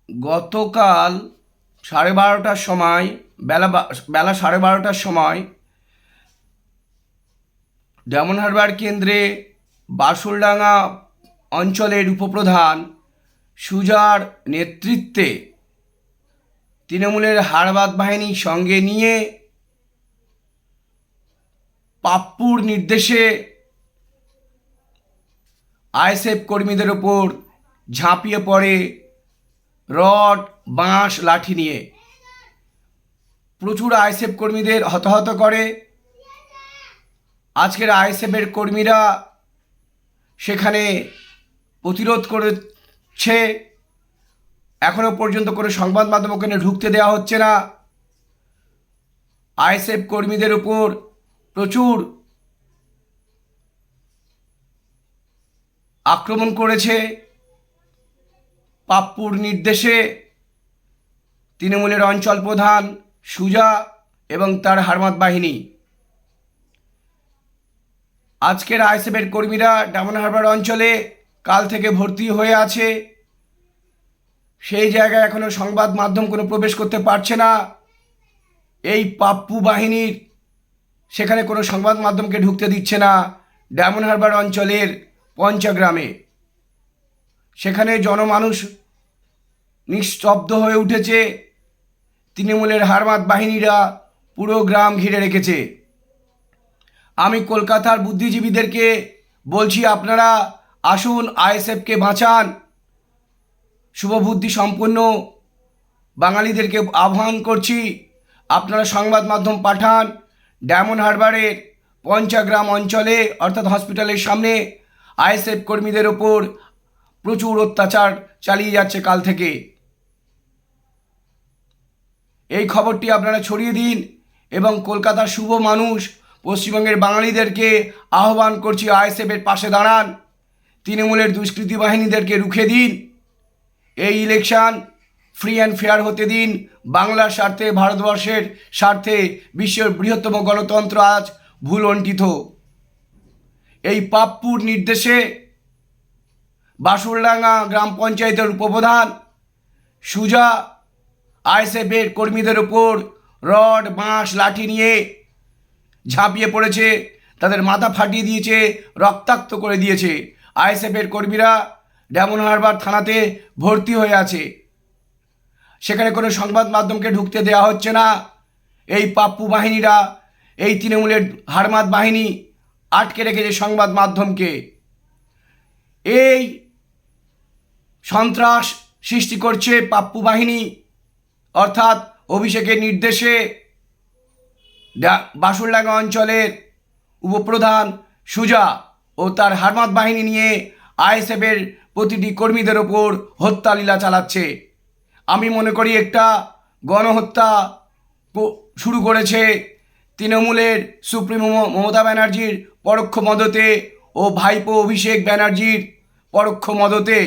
গতকাল 12:30টার সময় বেলা 12:30টার সময় ডায়মন্ড হারবার কেন্দ্রে বাসুলডাঙ্গা অঞ্চলের উপপ্রধান সুজার নেতৃত্বে তৃণমূলের হারবাদ বাহিনী সঙ্গে নিয়ে পাপ্পুর নির্দেশে আইএসএফ কর্মীদের ওপর ঝাঁপিয়ে পড়ে রড, বাঁশ, লাঠি নিয়ে। প্রচুর আইএসএফ কর্মীদের হতাহত করে। আজকের আইএসএফের কর্মীরা সেখানে প্রতিরোধ করেছে। এখনও পর্যন্ত কোনো সংবাদ মাধ্যম ওখানে ঢুকতে দেওয়া হচ্ছে না। আইএসএফ কর্মীদের উপর প্রচুর আক্রমণ করেছে পাপ্পুর নির্দেশে তৃণমূলের অঞ্চল প্রধান সুজা এবং তার হারমাত বাহিনী। আজকের আইএসএফের কর্মীরা ডায়মন্ড হারবার অঞ্চলে কাল থেকে ভর্তি হয়ে আছে। সেই জায়গায় এখনও সংবাদ মাধ্যম কোনো প্রবেশ করতে পারছে না। এই পাপ্পু বাহিনীর সেখানে কোনো সংবাদ মাধ্যমকে ঢুকতে দিচ্ছে না। ডায়মন্ড হারবার অঞ্চলের পঞ্চগ্রামে সেখানে জনমানুষ নিস্তব্ধ হয়ে উঠেছে। তৃণমূলের হারমাত বাহিনীরা পুরো গ্রাম ঘিরে রেখেছে। আমি কলকাতার বুদ্ধিজীবীদেরকে বলছি, আপনারা আসুন, আইএসএফকে বাঁচান। শুভবুদ্ধি সম্পন্ন বাঙালিদেরকে আহ্বান করছি, আপনারা সংবাদ মাধ্যম পাঠান। ডায়মন্ড হারবারের পঞ্চগ্রাম অঞ্চলে অর্থাৎ হসপিটালের সামনে আইএসএফ কর্মীদের ওপর প্রচুর অত্যাচার চালিয়ে যাচ্ছে কাল থেকে। এই খবরটি আপনারা ছড়িয়ে দিন এবং কলকাতার শুভ মানুষ পশ্চিমবঙ্গের বাঙালিদেরকে আহ্বান করছি, আইএসএফের পাশে দাঁড়ান। তৃণমূলের দুষ্কৃতী বাহিনীদেরকে রুখে দিন। এই ইলেকশন ফ্রি অ্যান্ড ফেয়ার হতে দিন। বাংলার স্বার্থে, ভারতবর্ষের স্বার্থে, বিশ্বের বৃহত্তম গণতন্ত্র আজ ভুলণ্ঠিত। এই পাপ্পুর নির্দেশে বাসুলডাঙ্গা গ্রাম পঞ্চায়েতের উপপ্রধান সুজা আইএসএফের কর্মীদের ওপর রড, বাঁশ, লাঠি নিয়ে ঝাঁপিয়ে পড়েছে। তাদের মাথা ফাটিয়ে দিয়েছে, রক্তাক্ত করে দিয়েছে। আইএসএফের কর্মীরা ডায়মন্ড হারবার থানাতে ভর্তি হয়ে আছে। সেখানে কোনো সংবাদ মাধ্যমকে ঢুকতে দেওয়া হচ্ছে না। এই পাপ্পু বাহিনীরা, এই তৃণমূলের হারমাত বাহিনী আটকে রেখেছে সংবাদ মাধ্যমকে। এই সন্ত্রাস সৃষ্টি করছে পাপ্পু বাহিনী, অর্থাৎ অভিষেকের নির্দেশে বাসুলডাঙ্গা অঞ্চলের উপপ্রধান সুজা ও তার হারমাত বাহিনী নিয়ে আইএসএফের প্রতিটি কর্মীদের ওপর হত্যালীলা চালাচ্ছে। আমি মনে করি একটা গণহত্যা শুরু করেছে তৃণমূলের সুপ্রিমো মমতা ব্যানার্জির পরোক্ষ মদতে ও ভাইপো অভিষেক ব্যানার্জির পরোক্ষ মদতে।